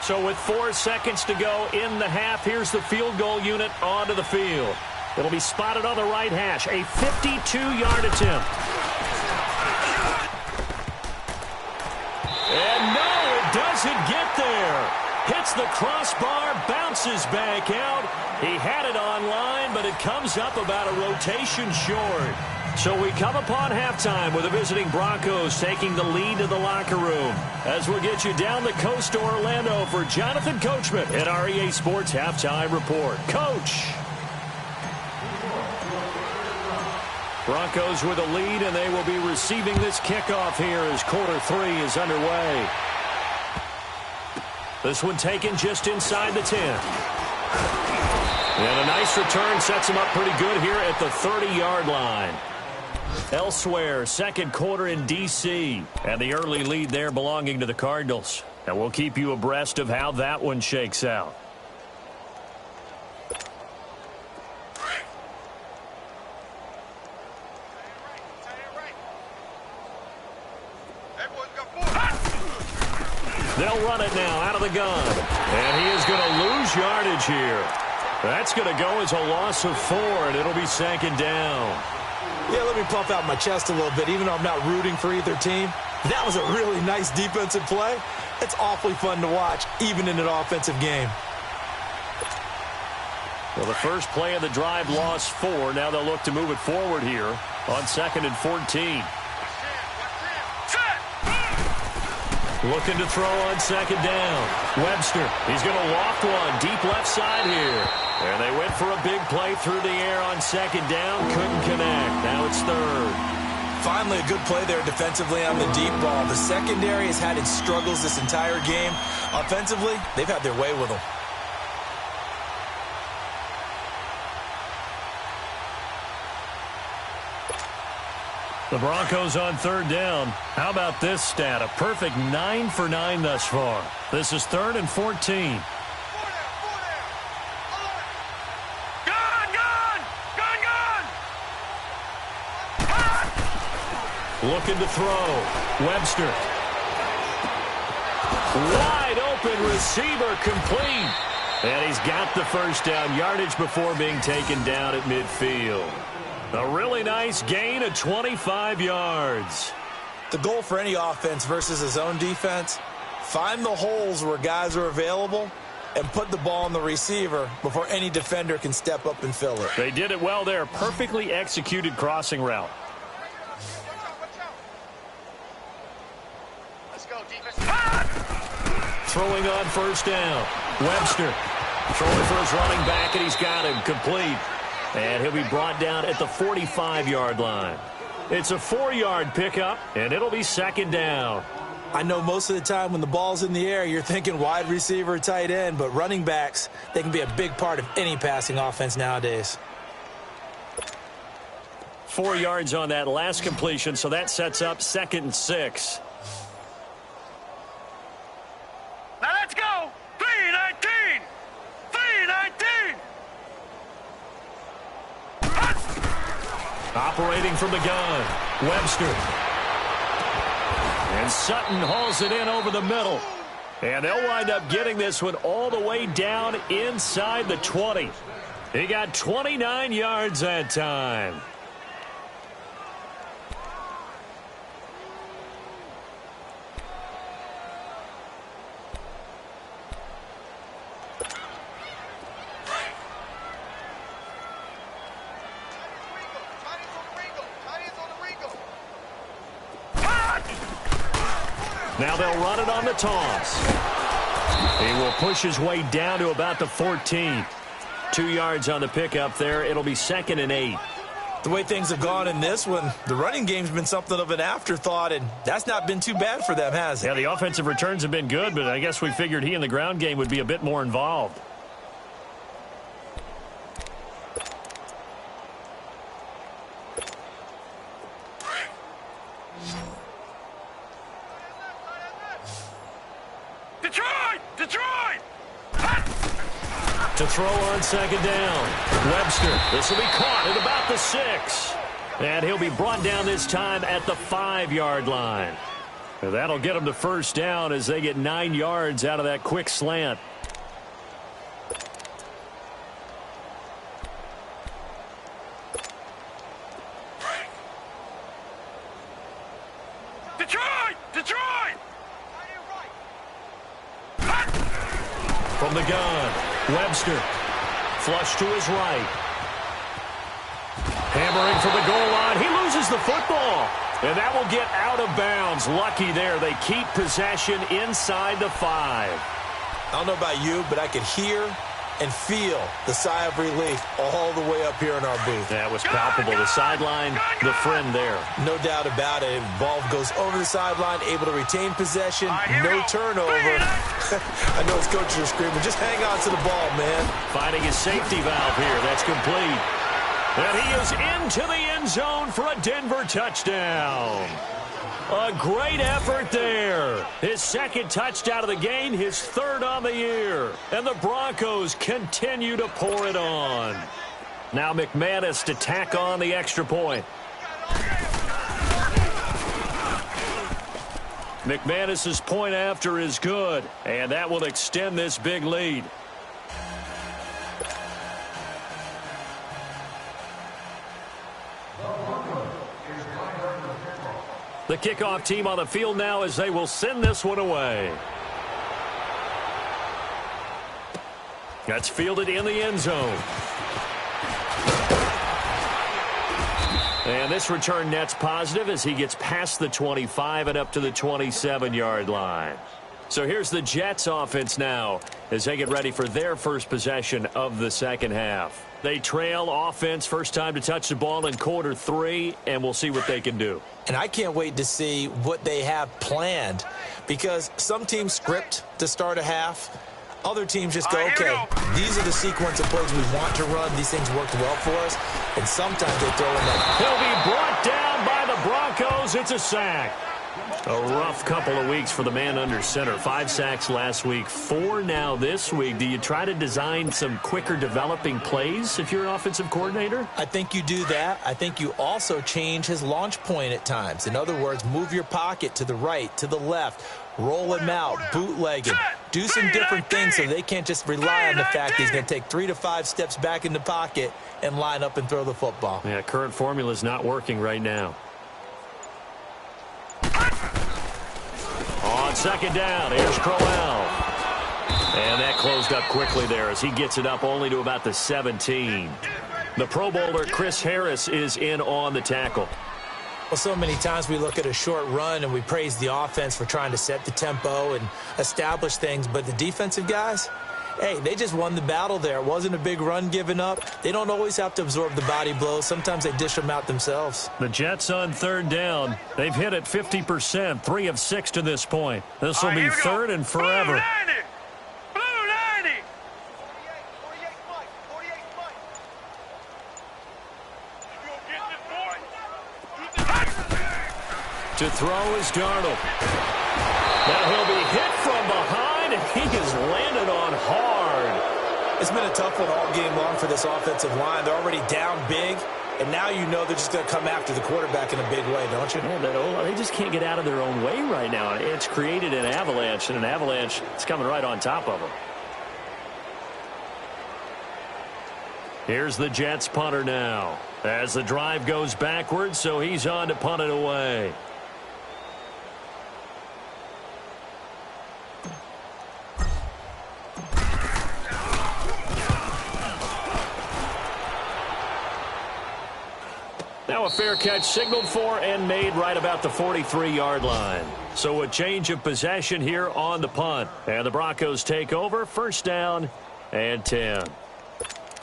So with 4 seconds to go in the half, here's the field goal unit onto the field. It'll be spotted on the right hash. A 52-yard attempt. And no, it doesn't get there. Hits the crossbar, bounces back out. He had it online, but it comes up about a rotation short. So we come upon halftime with the visiting Broncos taking the lead to the locker room. As we'll get you down the coast to Orlando for Jonathan Coachman at our EA Sports Halftime Report. Coach. Broncos with a lead, and they will be receiving this kickoff here as quarter 3 is underway. This one taken just inside the 10. And a nice return sets him up pretty good here at the 30-yard line. Elsewhere, second quarter in D.C. And the early lead there belonging to the Cardinals. And we'll keep you abreast of how that one shakes out. They'll run it now out of the gun. And he is going to lose yardage here. That's going to go as a loss of 4, and it'll be 2nd down. Yeah, let me puff out my chest a little bit, even though I'm not rooting for either team. That was a really nice defensive play. It's awfully fun to watch, even in an offensive game. Well, the first play of the drive lost 4. Now they'll look to move it forward here on 2nd and 14. Looking to throw on 2nd down. Webster, he's going to loft one deep left side here. And they went for a big play through the air on 2nd down. Couldn't connect. Now it's 3rd. Finally, a good play there defensively on the deep ball. The secondary has had its struggles this entire game. Offensively, they've had their way with them. The Broncos on third down. How about this stat? A perfect 9 for 9 thus far. This is 3rd and 14. Looking to throw. Webster. Wide open receiver complete. And he's got the first down yardage before being taken down at midfield. A really nice gain of 25 yards. The goal for any offense versus a zone defense, find the holes where guys are available and put the ball on the receiver before any defender can step up and fill it. They did it well there. Perfectly executed crossing route. Let's go, defense. Throwing on first down. Webster throwing for his running back, and he's got him complete. And he'll be brought down at the 45-yard line. It's a 4-yard pickup, and it'll be 2nd down. I know most of the time when the ball's in the air, you're thinking wide receiver, tight end, but running backs, they can be a big part of any passing offense nowadays. 4 yards on that last completion, so that sets up 2nd and 6. Now let's go. 3-19. 3-19. Operating from the gun, Webster. And Sutton hauls it in over the middle. And they'll wind up getting this one all the way down inside the 20. He got 29 yards that time. Now they'll run it on the toss. He will push his way down to about the 14. 2 yards on the pickup there. It'll be 2nd and 8. The way things have gone in this one, the running game's been something of an afterthought, and that's not been too bad for them, has it? Yeah, the offensive returns have been good, but I guess we figured he in the ground game would be a bit more involved. To throw on 2nd down. Webster. This will be caught at about the 6. And he'll be brought down this time at the 5-yard line. And that'll get him to first down as they get 9 yards out of that quick slant. Detroit! From the gun, Webster. Flush to his right. Hammering from the goal line. He loses the football. And that will get out of bounds. Lucky there. They keep possession inside the 5. I don't know about you, but I could hear and feel the sigh of relief all the way up here in our booth. That was palpable. The sideline, the friend there. No doubt about it. Ball goes over the sideline, able to retain possession, no turnover. I know his coaches are screaming, just hang on to the ball, man. Finding his safety valve here. That's complete. And he is into the end zone for a Denver touchdown. A great effort there. His 2nd touchdown of the game, his 3rd on the year. And the Broncos continue to pour it on. Now McManus to tack on the extra point. McManus's point after is good, and that will extend this big lead. The kickoff team on the field now as they will send this one away. That's fielded in the end zone. And this return net's positive as he gets past the 25 and up to the 27-yard line. So here's the Jets offense now as they get ready for their first possession of the 2nd half. They trail offense, first time to touch the ball in quarter 3, and we'll see what they can do. And I can't wait to see what they have planned, because some teams script to start a half. Other teams just go, okay, these are the sequence of plays we want to run. These things worked well for us. And sometimes they throw in that. He'll be brought down by the Broncos. Broncos. It's a sack. A rough couple of weeks for the man under center. 5 sacks last week, 4 now this week. Do you try to design some quicker developing plays if you're an offensive coordinator? I think you do that. I think you also change his launch point at times. In other words, move your pocket to the right, to the left, roll him out, bootleg him. Do some different things so they can't just rely on the fact he's going to take 3 to 5 steps back in the pocket and line up and throw the football. Yeah, current formula is not working right now. On second down, here's Crowell. And that closed up quickly there as he gets it up only to about the 17. The Pro Bowler Chris Harris is in on the tackle. Well, so many times we look at a short run and we praise the offense for trying to set the tempo and establish things, but the defensive guys, hey, they just won the battle there. It wasn't a big run given up. They don't always have to absorb the body blows. Sometimes they dish them out themselves. The Jets on third down. They've hit it 50%, 3 of 6 to this point. This will be third and forever. Blue 90. To throw is Darnold. Now he'll be hit from behind, and he is landed on hard. It's been a tough one all game long for this offensive line. They're already down big, and now you know they're just going to come after the quarterback in a big way, don't you? Yeah, they just can't get out of their own way right now. It's created an avalanche, and an avalanche is coming right on top of them. Here's the Jets punter now as the drive goes backwards, so he's on to punt it away. Now a fair catch signaled for and made right about the 43-yard line. So a change of possession here on the punt. And the Broncos take over, first down and 10.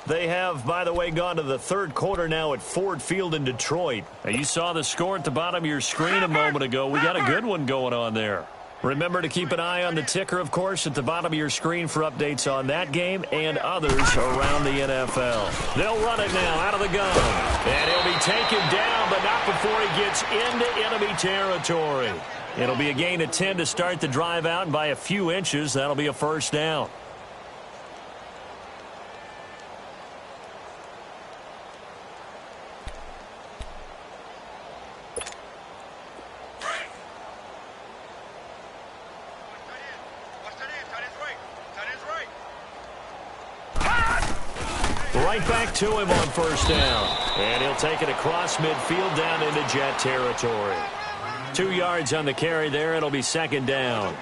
They have, by the way, gone to the third quarter now at Ford Field in Detroit. Now, you saw the score at the bottom of your screen a moment ago. We got a good one going on there. Remember to keep an eye on the ticker, of course, at the bottom of your screen for updates on that game and others around the NFL. They'll run it now out of the gun. And he'll be taken down, but not before he gets into enemy territory. It'll be a gain of 10 to start the drive out, and by a few inches, that'll be a first down. Right back to him on first down. And he'll take it across midfield down into Jet territory. 2 yards on the carry there. It'll be second down.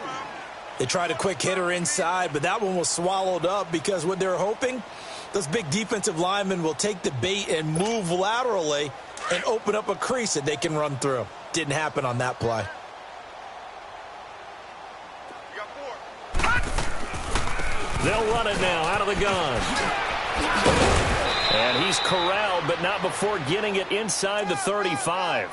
They tried a quick hitter inside, but that one was swallowed up because what they're hoping, those big defensive linemen will take the bait and move laterally and open up a crease that they can run through. Didn't happen on that play. They'll run it now out of the gun. And he's corralled, but not before getting it inside the 35.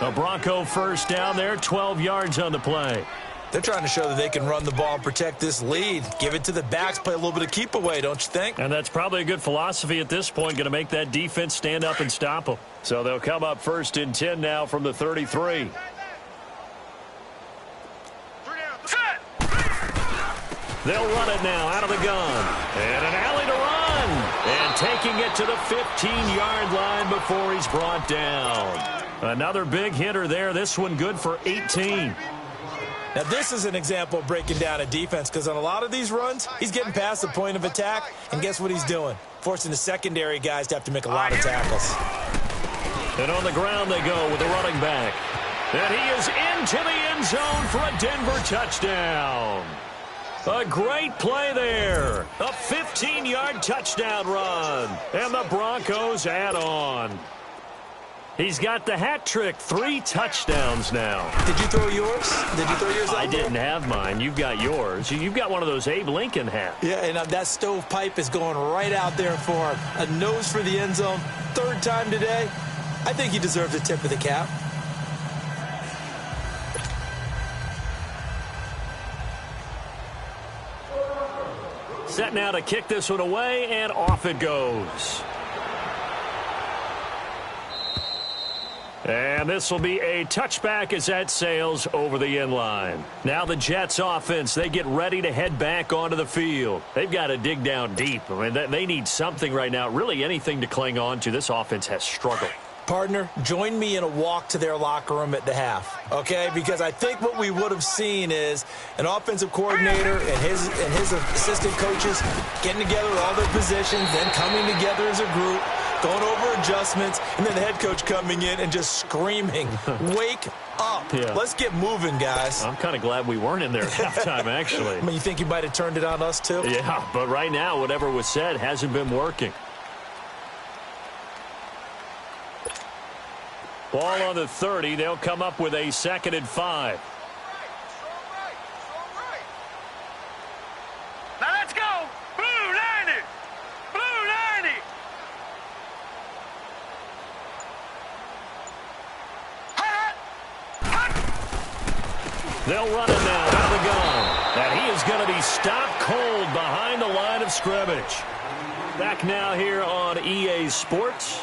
A Bronco first down there, 12 yards on the play. They're trying to show that they can run the ball and protect this lead. Give it to the backs, play a little bit of keep away, don't you think? And that's probably a good philosophy at this point, going to make that defense stand up and stop them. So they'll come up first and 10 now from the 33. They'll run it now out of the gun. And an alley to run. And taking it to the 15-yard line before he's brought down. Another big hitter there. This one good for 18. Now, this is an example of breaking down a defense because on a lot of these runs, he's getting past the point of attack, and guess what he's doing? Forcing the secondary guys to have to make a lot of tackles. And on the ground they go with the running back. And he is into the end zone for a Denver touchdown. A great play there. A 15-yard touchdown run. And the Broncos add on. He's got the hat trick. 3 touchdowns now. Did you throw yours? Did you throw yours out? I didn't have mine. You've got yours. You've got one of those Abe Lincoln hats. Yeah, and that stovepipe is going right out there for him. A nose for the end zone. 3rd time today. I think he deserves a tip of the cap. Set now to kick this one away, and off it goes. And this will be a touchback as that sails over the end line. Now the Jets offense, they get ready to head back onto the field. They've got to dig down deep. I mean, they need something right now, really anything to cling on to. This offense has struggled. Partner, join me in a walk to their locker room at the half, okay? Because I think what we would have seen is an offensive coordinator and his assistant coaches getting together with all their positions, then coming together as a group, going over adjustments, and then the head coach coming in and just screaming, wake up. Yeah. Let's get moving, guys. I'm kind of glad we weren't in there at halftime, actually. I mean, you think you might have turned it on us, too? Yeah, but right now, whatever was said hasn't been working. Ball on the 30. They'll come up with a 2nd and 5. Now let's go. Blue 90. Blue 90. They'll run it now out of the gun. And he is going to be stopped cold behind the line of scrimmage. Back now here on EA Sports.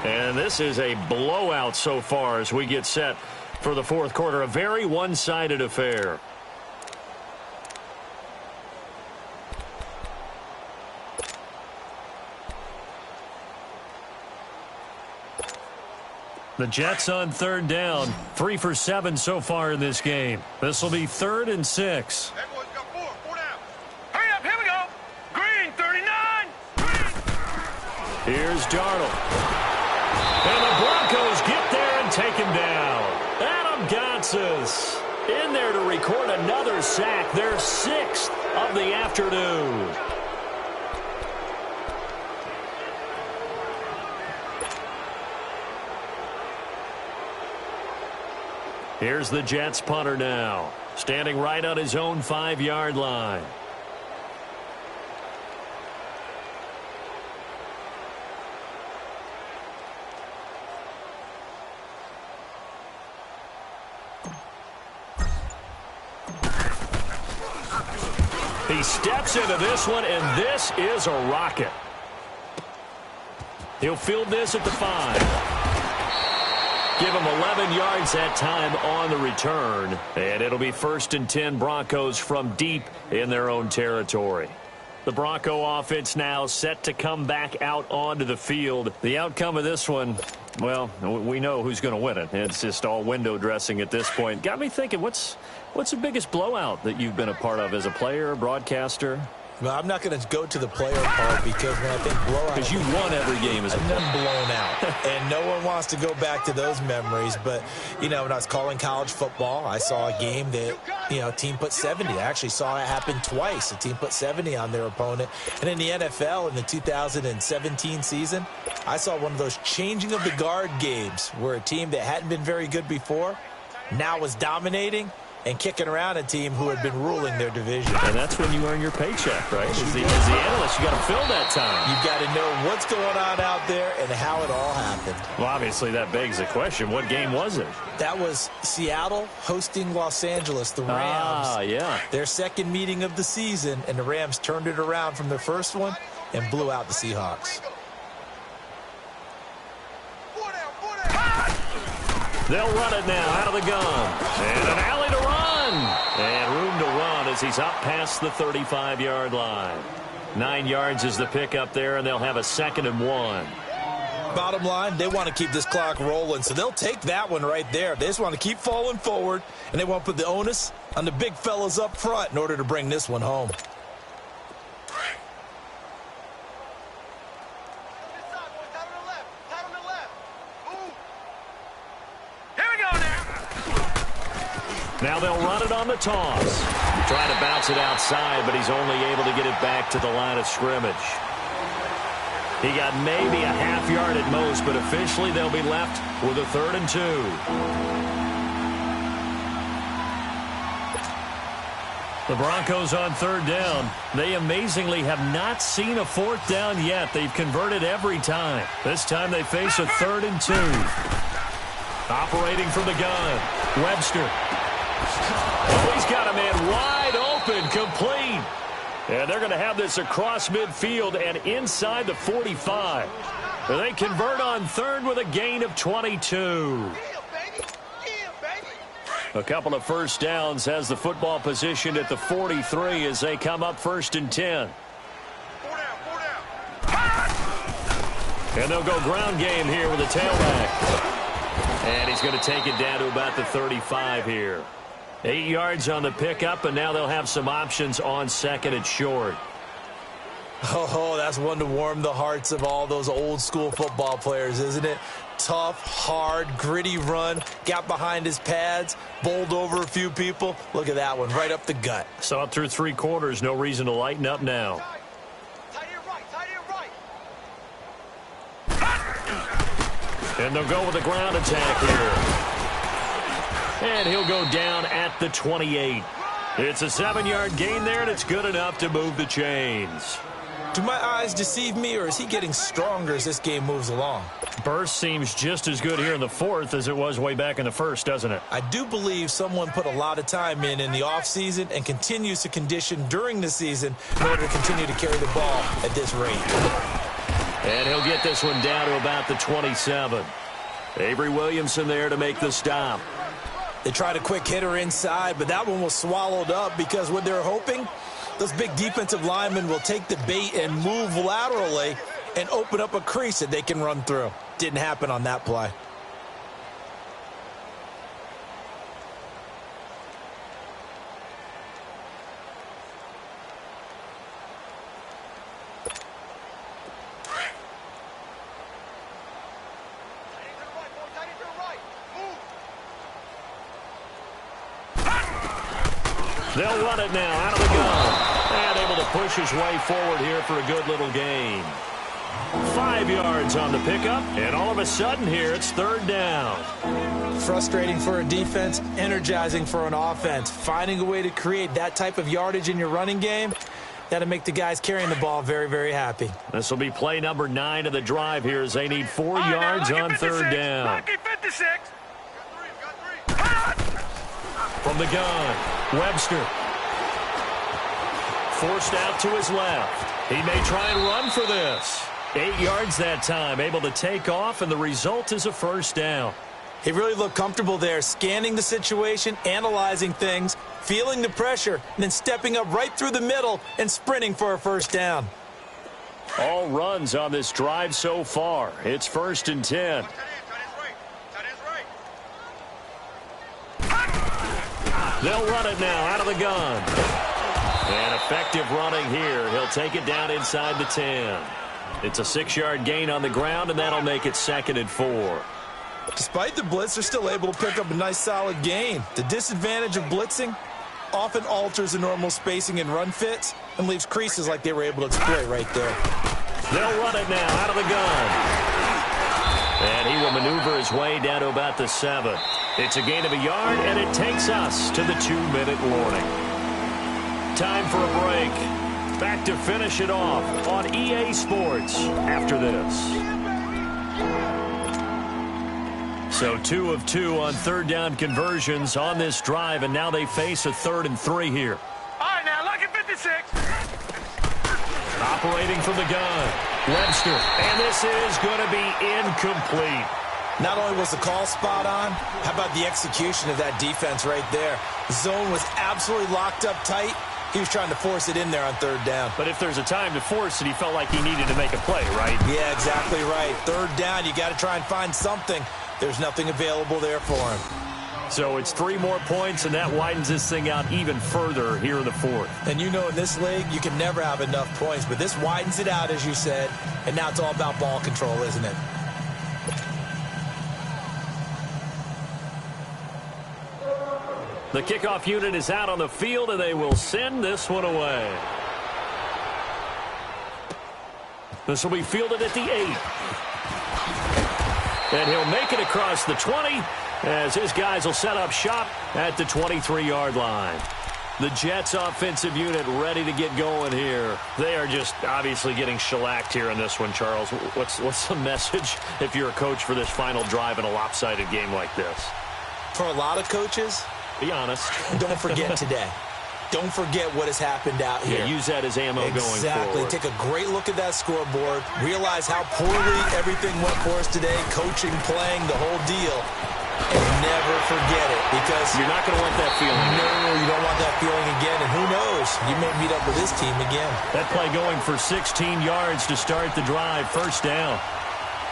And this is a blowout so far as we get set for the fourth quarter. A very one-sided affair. The Jets on 3rd down. 3 for 7 so far in this game. This will be 3rd and 6. Everyone's got 4 down. Hurry up, here we go. Green 39. Here's Darnold. And the Broncos get there and take him down. Adam Gotsis in there to record another sack, their 6th of the afternoon. Here's the Jets punter now, standing right on his own 5-yard line. He steps into this one, and this is a rocket. He'll field this at the 5. Give him 11 yards that time on the return. And it'll be 1st and 10 Broncos from deep in their own territory. The Bronco offense now set to come back out onto the field. The outcome of this one, well, we know who's going to win it. It's just all window dressing at this point. Got me thinking, what's the biggest blowout that you've been a part of as a player, broadcaster? Well, I'm not going to go to the player part because when I think blowout... Because you won every game as a player. I've been blown out. And no one wants to go back to those memories. But, you know, when I was calling college football, I saw a game that, you know, a team put 70. I actually saw it happen twice. A team put 70 on their opponent. And in the NFL, in the 2017 season, I saw one of those changing of the guard games where a team that hadn't been very good before now was dominating and kicking around a team who had been ruling their division. And that's when you earn your paycheck, right? As the analyst, you got to fill that time. You've got to know what's going on out there and how it all happened. Well, obviously, that begs the question, what game was it? That was Seattle hosting Los Angeles, the Rams. Ah, yeah. Their 2nd meeting of the season, and the Rams turned it around from their first one and blew out the Seahawks. They'll run it now out of the gun. And an alley to run. And room to run as he's up past the 35-yard line. 9 yards is the pickup there, and they'll have a 2nd and 1. Bottom line, they want to keep this clock rolling, so they'll take that one right there. They just want to keep falling forward, and they want to put the onus on the big fellas up front in order to bring this one home. Now they'll run it on the toss. Trying to bounce it outside, but he's only able to get it back to the line of scrimmage. He got maybe a half yard at most, but officially they'll be left with a 3rd and 2. The Broncos on 3rd down. They amazingly have not seen a 4th down yet. They've converted every time. This time they face a 3rd and 2. Operating from the gun, Webster. Oh, he's got a man wide open, complete. And they're going to have this across midfield and inside the 45. They convert on third with a gain of 22. A couple of first downs has the football positioned at the 43 as they come up 1st and 10. And they'll go ground game here with a tailback. And he's going to take it down to about the 35 here. 8 yards on the pickup, and now they'll have some options on 2nd and short. Oh, that's one to warm the hearts of all those old school football players, isn't it? Tough, hard, gritty run, got behind his pads, bowled over a few people. Look at that one, right up the gut. Saw it through 3 quarters, no reason to lighten up now. And they'll go with a ground attack here. And he'll go down at the 28. It's a 7-yard gain there, and it's good enough to move the chains. Do my eyes deceive me, or is he getting stronger as this game moves along? Burst seems just as good here in the 4th as it was way back in the 1st, doesn't it? I do believe someone put a lot of time in the offseason and continues to condition during the season in order to continue to carry the ball at this rate. And he'll get this one down to about the 27. Avery Williamson there to make the stop. They tried a quick hitter inside, but that one was swallowed up because what they're hoping, those big defensive linemen will take the bait and move laterally and open up a crease that they can run through. Didn't happen on that play. They'll run it now out of the gun. And able to push his way forward here for a good little gain. 5 yards on the pickup, and all of a sudden here it's 3rd down. Frustrating for a defense, energizing for an offense. Finding a way to create that type of yardage in your running game, that'll make the guys carrying the ball very, very happy. This will be play number 9 of the drive here as they need 4 yards on 3rd down. Lucky 56. From the gun, Webster. Forced out to his left. He may try and run for this. 8 yards that time, able to take off, and the result is a 1st down. He really looked comfortable there, scanning the situation, analyzing things, feeling the pressure, and then stepping up right through the middle and sprinting for a 1st down. All runs on this drive so far. It's 1st and 10. They'll run it now out of the gun. And effective running here. He'll take it down inside the 10. It's a 6-yard gain on the ground, and that'll make it 2nd and 4. Despite the blitz, they're still able to pick up a nice, solid gain. The disadvantage of blitzing often alters the normal spacing and run fits and leaves creases like they were able to exploit right there. They'll run it now out of the gun. And he will maneuver his way down to about the 7. It's a gain of a yard, and it takes us to the 2-minute warning. Time for a break. Back to finish it off on EA Sports after this. So 2 of 2 on 3rd down conversions on this drive, and now they face a 3rd and 3 here. All right, now, lucky 56. Operating from the gun, Webster, and this is going to be incomplete. Not only was the call spot on, how about the execution of that defense right there? The zone was absolutely locked up tight. He was trying to force it in there on 3rd down. But if there's a time to force it, he felt like he needed to make a play, right? Yeah, exactly right. 3rd down, you got to try and find something. There's nothing available there for him. So it's 3 more points, and that widens this thing out even further here in the 4th. And you know in this league, you can never have enough points, but this widens it out, as you said, and now it's all about ball control, isn't it? The kickoff unit is out on the field, and they will send this one away. This will be fielded at the 8. And he'll make it across the 20 as his guys will set up shop at the 23-yard line. The Jets offensive unit ready to get going here. They are just obviously getting shellacked here in this one, Charles. What's the message if you're a coach for this final drive in a lopsided game like this? For a lot of coaches, be honest. don't forget today. don't forget what has happened out here. Yeah, use that as ammo going forward. Exactly. Take a great look at that scoreboard. Realize how poorly everything went for us today, coaching, playing, the whole deal. And never forget it, because you're not going to want that feeling. No, you don't want that feeling again. And who knows? You may meet up with this team again. That play going for 16 yards to start the drive. First down.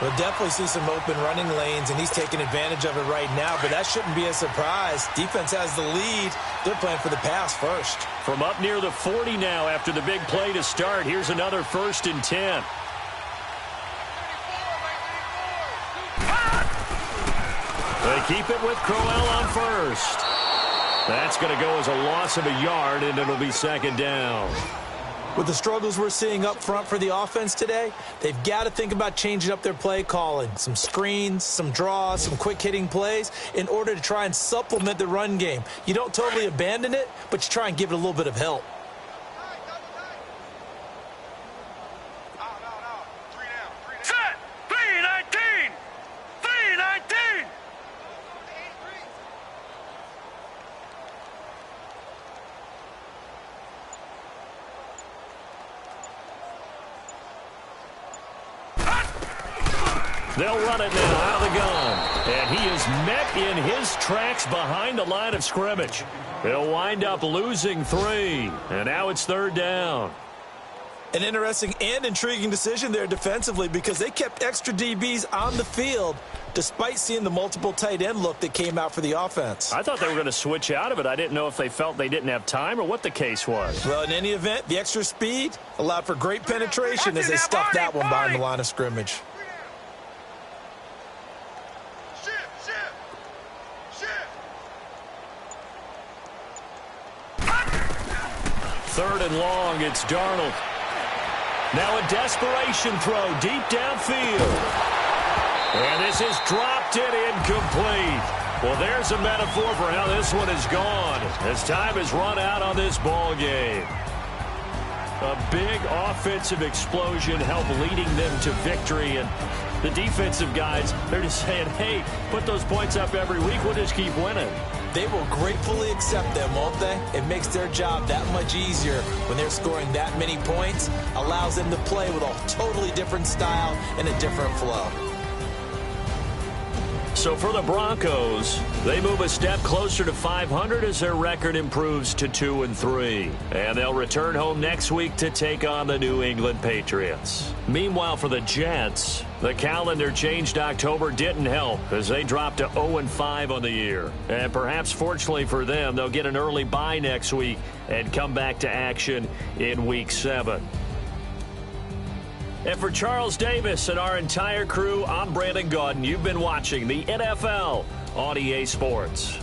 We'll definitely see some open running lanes, and he's taking advantage of it right now, but that shouldn't be a surprise. Defense has the lead. They're playing for the pass first. From up near the 40 now after the big play to start, here's another 1st and 10. They keep it with Crowell on first. That's going to go as a loss of a yard, and it'll be 2nd down. With the struggles we're seeing up front for the offense today, they've got to think about changing up their play calling. Some screens, some draws, some quick-hitting plays in order to try and supplement the run game. You don't totally abandon it, but you try and give it a little bit of help. Set! 3-19! 3-19! They'll run it now out of the gun. And he is met in his tracks behind the line of scrimmage. They'll wind up losing 3. And now it's 3rd down. An interesting and intriguing decision there defensively, because they kept extra DBs on the field despite seeing the multiple tight end look that came out for the offense. I thought they were going to switch out of it. I didn't know if they felt they didn't have time or what the case was. Well, in any event, the extra speed allowed for great penetration as they stuffed that one behind the line of scrimmage. Third and long, it's Darnold. Now a desperation throw deep downfield. And this is dropped and incomplete. Well, there's a metaphor for how this one is gone as time has run out on this ball game. A big offensive explosion helped leading them to victory, and the defensive guys, they're just saying, hey, put those points up every week, we'll just keep winning. They will gratefully accept them, won't they? It makes their job that much easier when they're scoring that many points, allows them to play with a totally different style and a different flow. So for the Broncos, they move a step closer to 500 as their record improves to 2-3. And they'll return home next week to take on the New England Patriots. Meanwhile, for the Jets, the calendar changed October didn't help as they dropped to 0-5 on the year. And perhaps fortunately for them, they'll get an early bye next week and come back to action in Week 7. And for Charles Davis and our entire crew, I'm Brandon Gaudin. You've been watching the NFL on EA Sports.